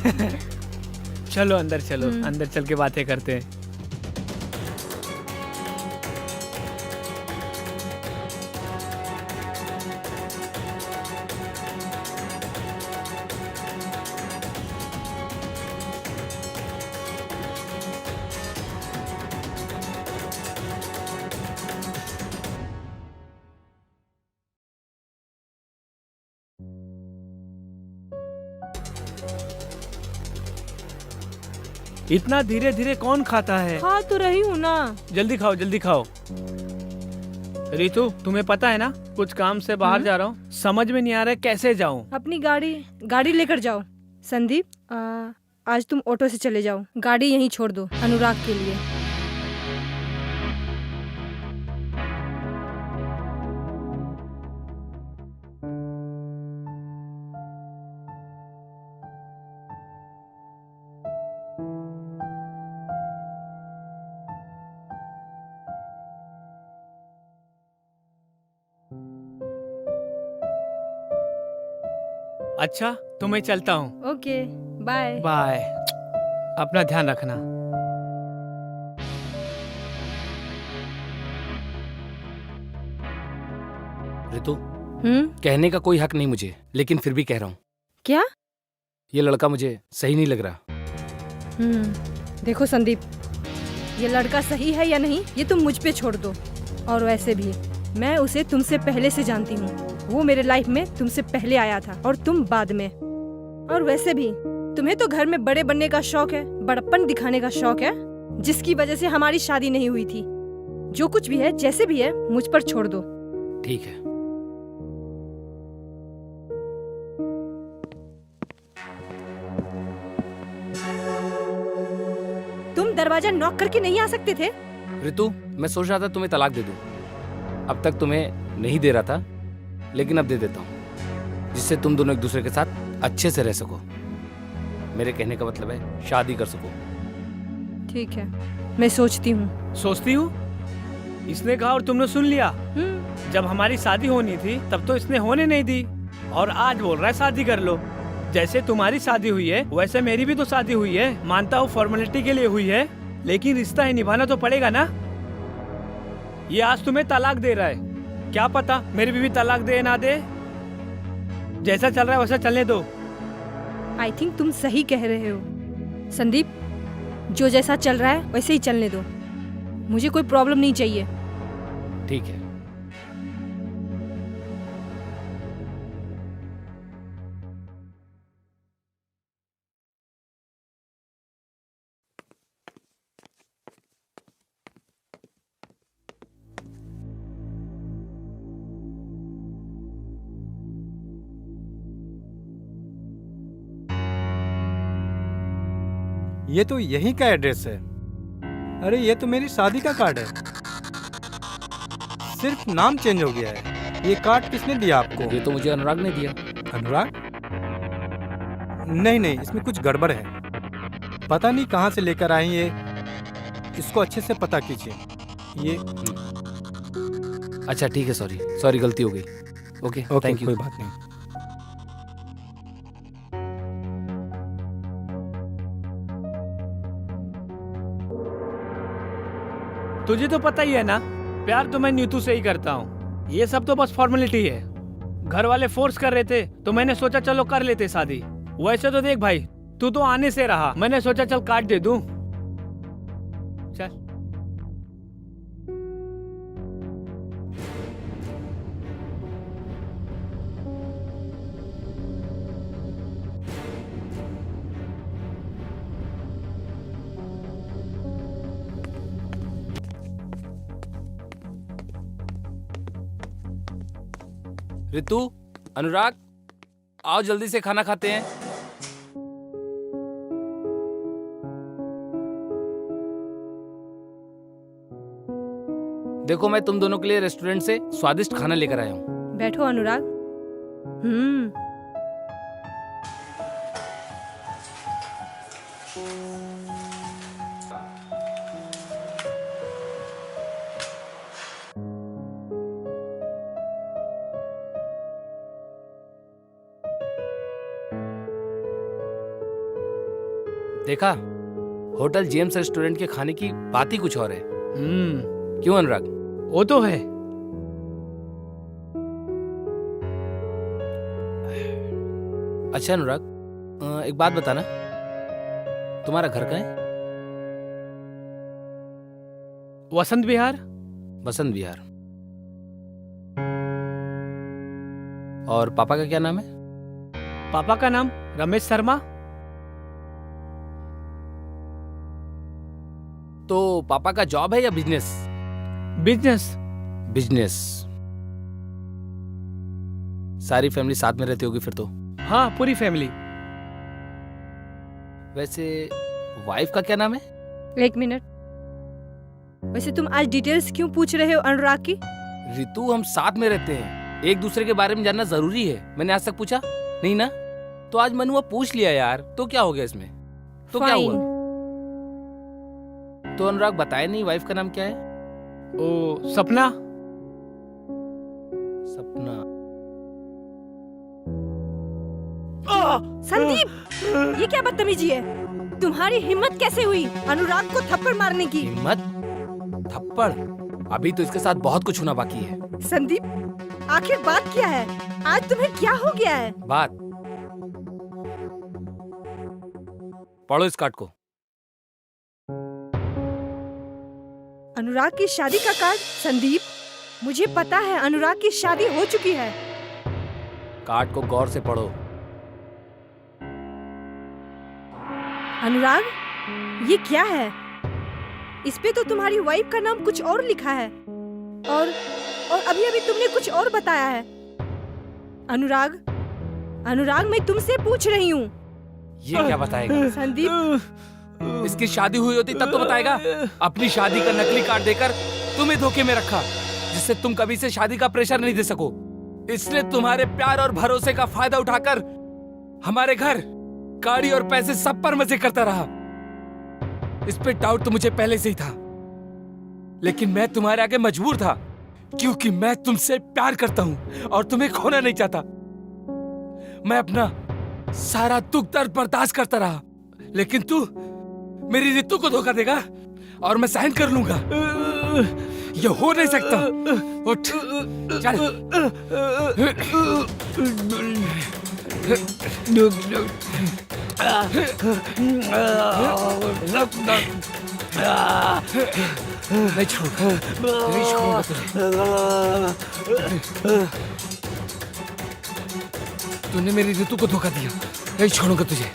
चलो अंदर चलो, अंदर चल के बातें करते हैं। इतना धीरे धीरे कौन खाता है? खा तो रही हूँ ना। जल्दी खाओ, जल्दी खाओ। रितु, तुम्हें पता है ना, कुछ काम से बाहर जा रहा हूँ, समझ में नहीं आ रहा है कैसे जाऊँ। अपनी गाड़ी लेकर जाओ। संदीप, आज तुम ऑटो से चले जाओ, गाड़ी यहीं छोड़ दो अनुराग के लिए। अच्छा तो मैं चलता हूँ। Okay bye. बाय। अपना ध्यान रखना। ऋतु, कहने का कोई हक नहीं मुझे, लेकिन फिर भी कह रहा हूँ। क्या? ये लड़का मुझे सही नहीं लग रहा। देखो संदीप, ये लड़का सही है या नहीं ये तुम मुझ पे छोड़ दो। और वैसे भी मैं उसे तुमसे पहले से जानती हूँ। वो मेरे लाइफ में तुमसे पहले आया था और तुम बाद में। और वैसे भी तुम्हें तो घर में बड़े बनने का शौक है, बड़प्पन दिखाने का शौक है, जिसकी वजह से हमारी शादी नहीं हुई थी। जो कुछ भी है, जैसे भी है, मुझ पर छोड़ दो। ठीक है। तुम दरवाजा नॉक करके नहीं आ सकते थे? ऋतु, मैं सोच रहा था तुम्हें तलाक दे दूं। अब तक तुम्हें नहीं दे रहा था, लेकिन अब दे देता हूँ, जिससे तुम दोनों एक दूसरे के साथ अच्छे से रह सको। मेरे कहने का मतलब है शादी कर सको। ठीक है, मैं सोचती हूँ। सोचती हूँ? इसने कहा और तुमने सुन लिया। जब हमारी शादी होनी थी तब तो इसने होने नहीं दी, और आज बोल रहा है शादी कर लो। जैसे तुम्हारी शादी हुई है वैसे मेरी भी तो शादी हुई है। मानता हूँ फॉर्मेलिटी के लिए हुई है, लेकिन रिश्ता है, निभाना तो पड़ेगा ना। ये आज तुम्हें तलाक दे रहा है, क्या पता मेरी बीवी तलाक दे ना दे। जैसा चल रहा है वैसा चलने दो। आई थिंक तुम सही कह रहे हो संदीप। जो जैसा चल रहा है वैसे ही चलने दो। मुझे कोई प्रॉब्लम नहीं चाहिए। ठीक है। ये तो यहीं का एड्रेस है। अरे ये तो मेरी शादी का कार्ड है, सिर्फ नाम चेंज हो गया है। ये कार्ड किसने दिया आपको? ये तो मुझे अनुराग ने दिया। अनुराग? नहीं नहीं, इसमें कुछ गड़बड़ है। पता नहीं कहाँ से लेकर आए ये। इसको अच्छे से पता कीजिए। ये अच्छा ठीक है, सॉरी गलती हो गई। Okay thank you. कोई बात नहीं। तुझे तो पता ही है ना, प्यार तो मैं नीतू से ही करता हूँ। ये सब तो बस फॉर्मेलिटी है। घर वाले फोर्स कर रहे थे तो मैंने सोचा चलो कर लेते शादी। वैसे तो देख भाई, तू तो आने से रहा, मैंने सोचा चल कार्ड दे दूं। चल। ऋतु, अनुराग, आओ जल्दी से खाना खाते हैं। देखो मैं तुम दोनों के लिए रेस्टोरेंट से स्वादिष्ट खाना लेकर आया हूँ। बैठो अनुराग। देखा, होटल जेम्स रेस्टोरेंट के खाने की बात ही कुछ और है। क्यों अनुराग? वो तो है। अच्छा अनुराग, एक बात बताना, तुम्हारा घर कहाँ है? वसंत विहार। वसंत विहार। और पापा का क्या नाम है? पापा का नाम रमेश शर्मा। तो पापा का जॉब है या बिजनेस? बिजनेस। बिजनेस। सारी फैमिली साथ में रहती होगी फिर तो। हाँ, पूरी फैमिली। वैसे वाइफ का क्या नाम है? एक मिनट, वैसे तुम आज डिटेल्स क्यों पूछ रहे हो अनुराग की? ऋतु, हम साथ में रहते हैं, एक दूसरे के बारे में जानना जरूरी है। मैंने आज तक पूछा नहीं ना, तो आज मनुआ पूछ लिया यार, तो क्या हो गया इसमें? तो क्या हुआ? तो अनुराग बताया नहीं वाइफ का नाम क्या है? ओ सपना। सपना। संदीप, ये क्या बदतमीजी है? तुम्हारी हिम्मत कैसे हुई अनुराग को थप्पड़ मारने की? हिम्मत? थप्पड़? अभी तो इसके साथ बहुत कुछ होना बाकी है। संदीप, आखिर बात क्या है? आज तुम्हें क्या हो गया है? बात? पढ़ो इस कार्ड को। अनुराग की शादी का कार्ड? संदीप, मुझे पता है अनुराग की शादी हो चुकी है। कार्ड को गौर से पढ़ो। अनुराग, ये क्या है? इस पे तो तुम्हारी वाइफ का नाम कुछ और लिखा है और अभी अभी तुमने कुछ और बताया है। अनुराग, मैं तुमसे पूछ रही हूँ। ये क्या बताएगा? संदीप, इसकी शादी हुई होती तब तो बताएगा। अपनी शादी का नकली कार्ड देकर तुम्हें धोखे में रखा, जिससे तुम कभी से शादी का प्रेशर नहीं दे सको। इसने तुम्हारे प्यार और भरोसे का फायदा उठाकर हमारे घर, गाड़ी और पैसे सब पर मजे करता रहा। इस पे डाउट तो मुझे पहले से ही था, लेकिन मैं तुम्हारे आगे मजबूर था, क्योंकि मैं तुमसे प्यार करता हूं और तुम्हें खोना नहीं चाहता। मैं अपना सारा दुख दर्द बर्दाश्त करता रहा, लेकिन तू मेरी रितु को धोखा देगा और मैं सहन कर लूंगा। ये हो नहीं सकता। उठ, चल। नहीं छोड़ूंगा, नहीं छोड़ूंगा तुझे। तूने मेरी रितु को धोखा दिया, नहीं छोड़ूंगा तुझे।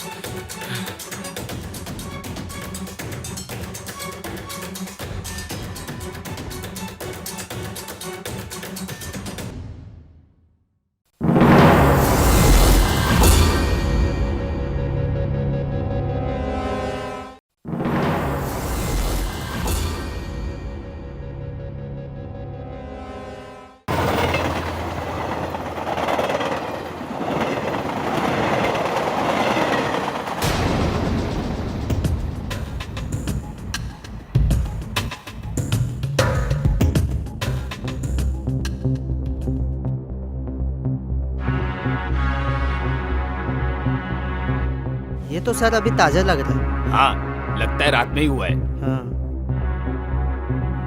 ये तो सर अभी ताजा लग रहा है। हाँ, लगता है रात में ही हुआ है। हाँ।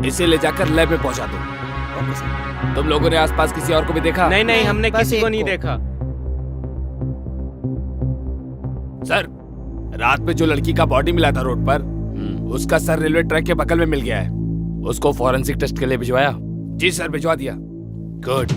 इसे ले जाकर लैब में पहुंचा दो। Okay sir. तुम लोगों ने आसपास किसी और को भी देखा? नहीं नहीं, हमने बस किसी को एक नहीं को। देखा। सर, रात में जो लड़की का बॉडी मिला था रोड पर, उसका सर रेलवे ट्रैक के बगल में मिल गया है। उसको फॉरेंसिक टेस्ट के लिए भिजवाया? जी सर, भिजवा दिया। गुड।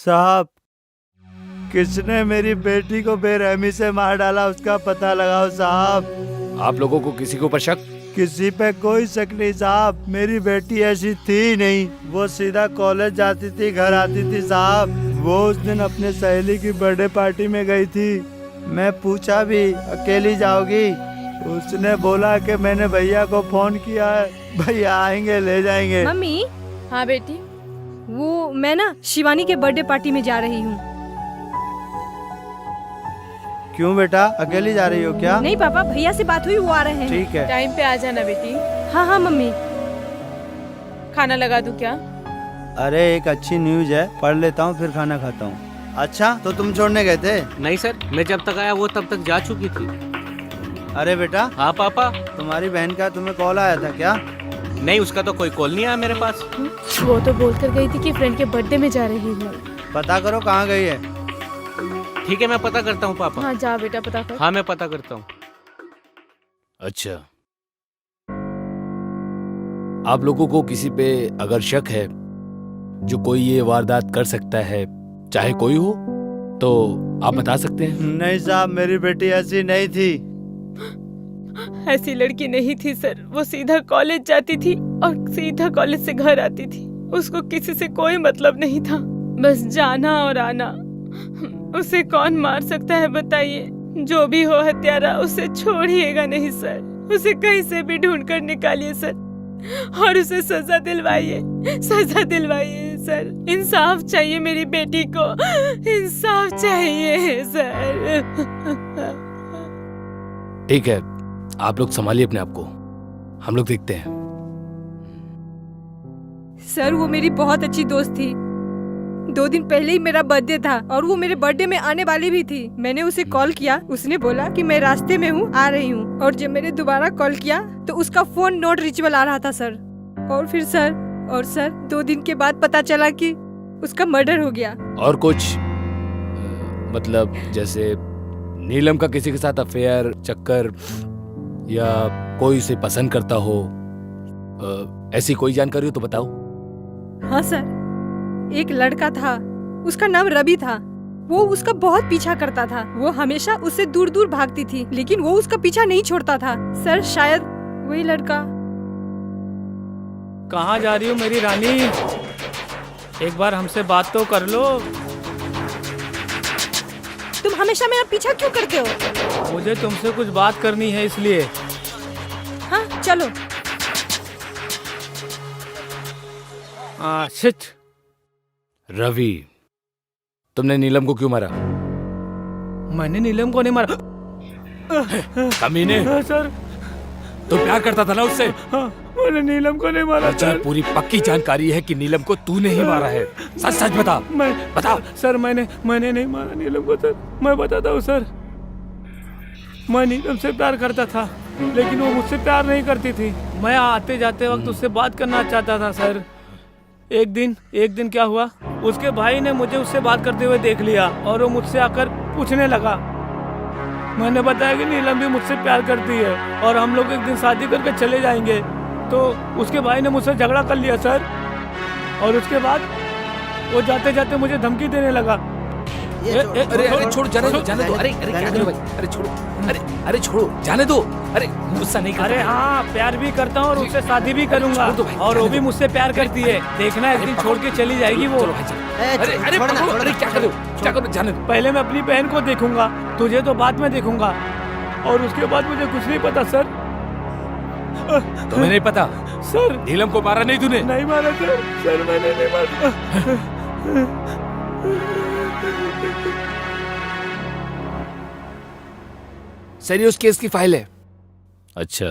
साहब, किसने मेरी बेटी को बेरहमी से मार डाला, उसका पता लगाओ साहब। आप लोगों को किसी के ऊपर शक? किसी पे कोई शक नहीं साहब, मेरी बेटी ऐसी थी नहीं। वो सीधा कॉलेज जाती थी, घर आती थी साहब। वो उस दिन अपने सहेली की बर्थडे पार्टी में गई थी। मैं पूछा भी, अकेली जाओगी? उसने बोला कि मैंने भैया को फोन किया है, भैया आएंगे ले जाएंगे। मम्मी। हाँ बेटी। वो मैं ना शिवानी के बर्थडे पार्टी में जा रही हूँ। क्यों बेटा, अकेली जा रही हो क्या? नहीं पापा, भैया से बात हुई, वो आ रहे हैं। ठीक है। टाइम पे आ जाना बेटी। हाँ हाँ मम्मी। खाना लगा दूं क्या? अरे एक अच्छी न्यूज है, पढ़ लेता हूँ फिर खाना खाता हूँ। अच्छा, तो तुम छोड़ने गए थे? नहीं सर, मैं जब तक आया वो तब तक जा चुकी थी। अरे बेटा। हाँ पापा। तुम्हारी बहन का तुम्हें कॉल आया था क्या? नहीं, उसका तो कोई कॉल नहीं आया मेरे पास। वो तो बोल कर गई थी कि फ्रेंड के बर्थडे में जा रही हूँ। पता करो कहाँ गई है। ठीक है, मैं पता करता हूँ पापा। हाँ जा बेटा, पता कर। हाँ मैं पता करता हूँ। अच्छा, आप लोगों को किसी पे अगर शक है जो कोई ये वारदात कर सकता है, चाहे कोई हो, तो आप बता सकते हैं? नहीं साहब, मेरी बेटी ऐसी नहीं थी। ऐसी लड़की नहीं थी सर। वो सीधा कॉलेज जाती थी और सीधा कॉलेज से घर आती थी। उसको किसी से कोई मतलब नहीं था, बस जाना और आना। उसे कौन मार सकता है बताइए? जो भी हो हत्यारा, उसे छोड़िएगा नहीं सर। उसे कहीं से भी ढूंढ कर निकालिए सर, और उसे सजा दिलवाइए, सजा दिलवाइए, सर, इंसाफ चाहिए मेरी बेटी को, इंसाफ चाहिए सर। ठीक है, आप लोग संभालिए अपने आप को, हम लोग देखते हैं। सर वो मेरी बहुत अच्छी दोस्त थी। 2 दिन पहले ही मेरा बर्थडे था और वो मेरे बर्थडे में आने वाली भी थी। मैंने उसे कॉल किया, उसने बोला कि मैं रास्ते में हूँ, आ रही हूँ। और जब मैंने दोबारा कॉल किया तो उसका फोन नॉट रीचेबल आ रहा था सर। और फिर सर 2 दिन के बाद पता चला कि उसका मर्डर हो गया। और कुछ मतलब जैसे नीलम का किसी के साथ अफेयर, चक्कर या कोई उसे पसंद करता हो, ऐसी कोई जानकारी हो तो बताओ। हाँ सर, एक लड़का था, उसका नाम रवि था। वो उसका बहुत पीछा करता था। वो हमेशा उससे दूर दूर भागती थी, लेकिन वो उसका पीछा नहीं छोड़ता था। सर शायद वही लड़का। कहाँ जा रही हो मेरी रानी? एक बार हमसे बात तो कर लो। तुम हमेशा मेरा पीछा क्यों करते हो? मुझे तुमसे कुछ बात करनी है इसलिए। हाँ चलो। शिट। रवि, तुमने नीलम को क्यों मारा? मैंने नीलम को नहीं मारा। कमीने। सर तो प्यार करता था ना उससे? हाँ, मैंने नीलम को नहीं मारा सर। पूरी पक्की जानकारी है कि नीलम को तूने ही मारा है। सच सच बता। बता। सर मैंने नहीं मारा नीलम को सर। मैं बताता हूँ सर। मैं नीलम से प्यार करता था, लेकिन वो मुझसे प्यार नहीं करती थी। मैं आते जाते वक्त उससे बात करना चाहता था सर। एक दिन क्या हुआ, उसके भाई ने मुझे उससे बात करते हुए देख लिया और वो मुझसे आकर पूछने लगा। मैंने बताया कि नीलम भी मुझसे प्यार करती है और हम लोग एक दिन शादी करके चले जाएंगे। तो उसके भाई ने मुझसे झगड़ा कर लिया सर, और उसके बाद वो जाते जाते मुझे धमकी देने लगा। अरे छोड़ो, जाने दो। अरे क्या करो भाई? अरे छोड़ो, अरे छोड़ो, जाने दो। अरे गुस्सा नहीं करता। अरे हाँ, प्यार भी करता हूँ और उससे शादी भी करूंगा। और वो भी मुझसे प्यार करती है। देखना एक दिन छोड़ के चली जाएगी वो। अरे क्या करो, जाने दो। पहले मैं अपनी बहन को देखूंगा, तुझे तो बाद में देखूंगा, और उसके बाद मुझे कुछ नहीं पता सर। तुम्हें नहीं पता? सर नीलम को मारा नहीं तूने? नहीं मारा सर, मैंने नहीं मारा। सर ये उस केस की फाइल है। अच्छा,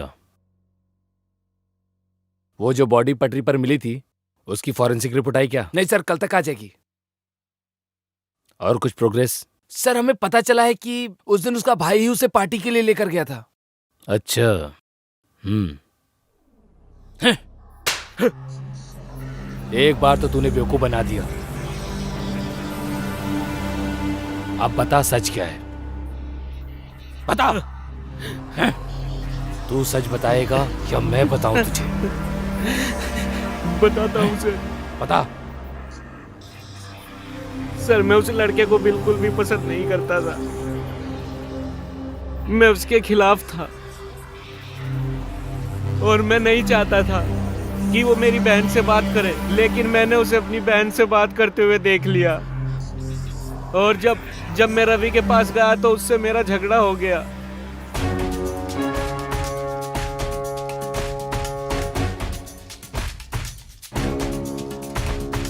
वो जो बॉडी पटरी पर मिली थी उसकी फॉरेंसिक रिपोर्ट आई क्या? नहीं सर, कल तक आ जाएगी। और कुछ प्रोग्रेस? सर हमें पता चला है कि उस दिन उसका भाई ही उसे पार्टी के लिए लेकर गया था। अच्छा। एक बार तो तूने बेवकूफ बना दिया। अब बता सच क्या है? बता। तू सच बताएगा या मैं बताऊं तुझे? बताता हूँ सर। बता। सर मैं उस लड़के को बिल्कुल भी पसंद नहीं करता था। मैं उसके खिलाफ था और मैं नहीं चाहता था कि वो मेरी बहन से बात करे, लेकिन मैंने उसे अपनी बहन से बात करते हुए देख लिया। और जब मैं रवि के पास गया तो उससे मेरा झगड़ा हो गया।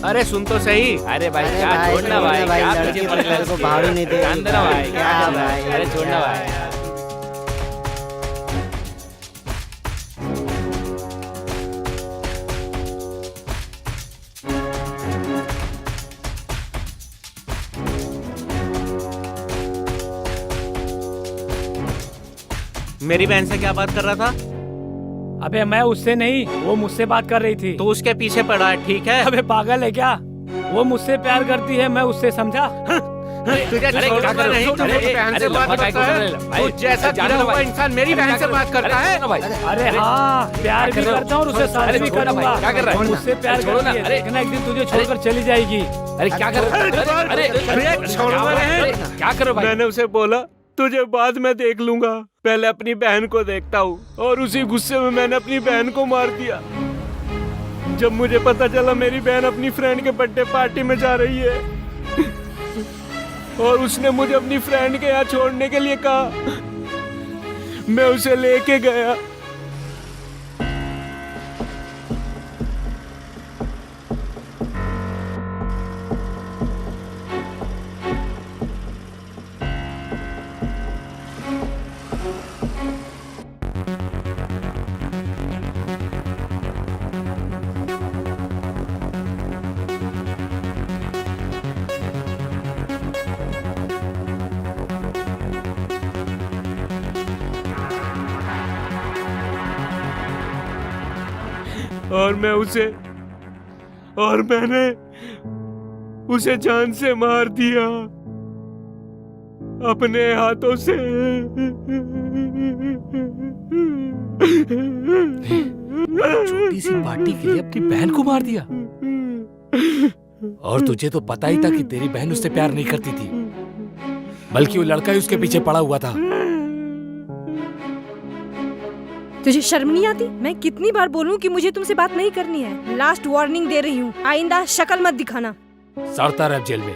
अरे सुन तो सही। अरे भाई क्या छोड़ना भाई, क्या पीछे पड़ गया को भाड़ नहीं दे। भाई क्या भाई? अरे छोड़ना भाई। मेरी बहन से क्या बात कर रहा था? अबे मैं उससे नहीं, वो मुझसे बात कर रही थी। तो उसके पीछे पड़ा है, ठीक है? अबे पागल है क्या? वो मुझसे प्यार करती है, मैं उससे समझा। जैसा गिरा हुआ इंसान मेरी बहन से बात करता है। अरे हाँ, प्यार भी करता हूँ और उसे शादी भी करूंगा। क्या कर रहा है? मुझसे प्यार करती है, देखना एक दिन तुझे छोड़कर चली जाएगी। अरे क्या कर रहे हैं? अरे क्या करो भाई? मैंने उसे बोला तुझे बाद में देख लूंगा, पहले अपनी बहन को देखता हूँ। और उसी गुस्से में मैंने अपनी बहन को मार दिया। जब मुझे पता चला मेरी बहन अपनी फ्रेंड के बर्थडे पार्टी में जा रही है और उसने मुझे अपनी फ्रेंड के यहाँ छोड़ने के लिए कहा, मैं उसे लेके गया। और मैंने उसे जान से मार दिया अपने हाथों से। छोटी सी पार्टी के लिए अपनी बहन को मार दिया। और तुझे तो पता ही था कि तेरी बहन उससे प्यार नहीं करती थी, बल्कि वो लड़का ही उसके पीछे पड़ा हुआ था। तुझे शर्म नहीं आती? मैं कितनी बार बोलूं कि मुझे तुमसे बात नहीं करनी है। लास्ट वार्निंग दे रही हूँ, आइंदा शक्ल मत दिखाना। सड़ता रह जेल में।